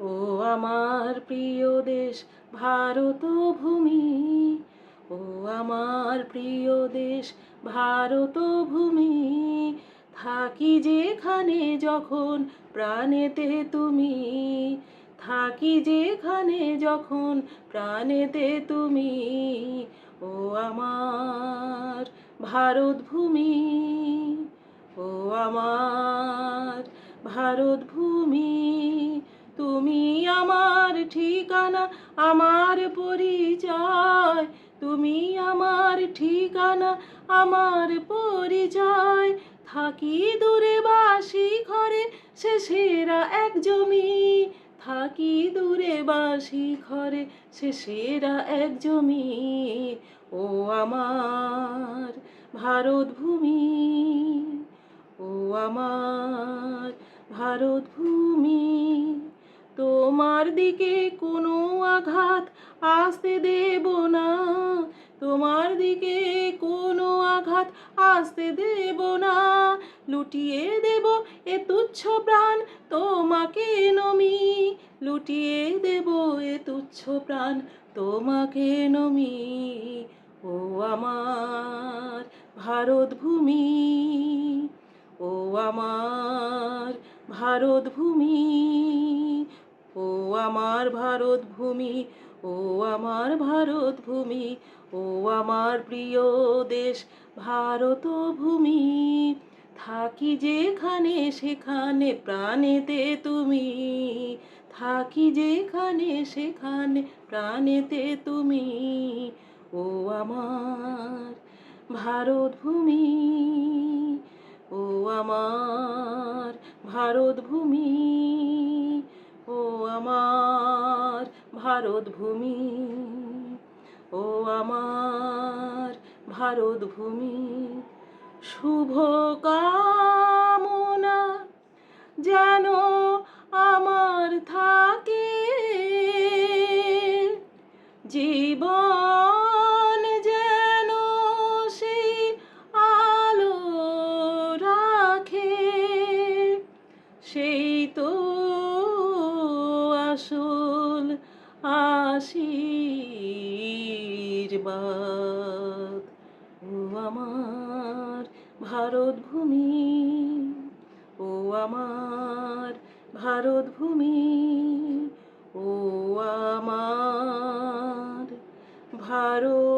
ও আমার প্রিয় দেশ ভারত ভূমি, ও আমার প্রিয় দেশ ভারত ভূমি, থাকি যেখানে যখন প্রাণেতে তুমি, থাকি যেখানে যখন প্রাণেতে তুমি, ও আমার ভারত ভূমি, ও আমার ভারত ভূমি। তুমি আমার ঠিকানা, আমার পরিচয়, তুমি আমার ঠিকানা, আমার পরিচয়, থাকি দূরে বাসি ঘরে সে সেরা এক জমি, থাকি দূরে বাসি ঘরে সে সেরা এক জমি, ও আমার ভারত ভূমি, ও আমার ভারত ভূমি। তোমার দিকে কোনো আঘাত আসতে দেব না, তোমার দিকে কোনো আঘাত আসতে দেব না, লুটিয়ে দেব এ তুচ্ছ প্রাণ তোমাকে নমি, লুটিয়ে দেব এ তুচ্ছ প্রাণ তোমাকে নমি, ও আমার ভারত ভূমি, ও আমার ভারত ভূমি, ও আমার ভারত ভূমি, ও আমার ভারত ভূমি, ও আমার প্রিয় দেশ ভারত ভূমি, থাকি যেখানে সেখানে প্রাণেতে তুমি, থাকি যেখানে সেখানে প্রাণেতে তুমি, ও আমার ভারত ভূমি, ও আমার ভারত ভূমি, ও আমার ভারত ভূমি, ও আমার ভারত ভূমি। শুভ কামনা যেন আমার থাকে, জীবন যেন সেই আলো রাখে, সেই তো আসল আশীর্বাদ, ও আমার ভারত ভূমি, ও আমার ভারত ভূমি, ও আমার ভারত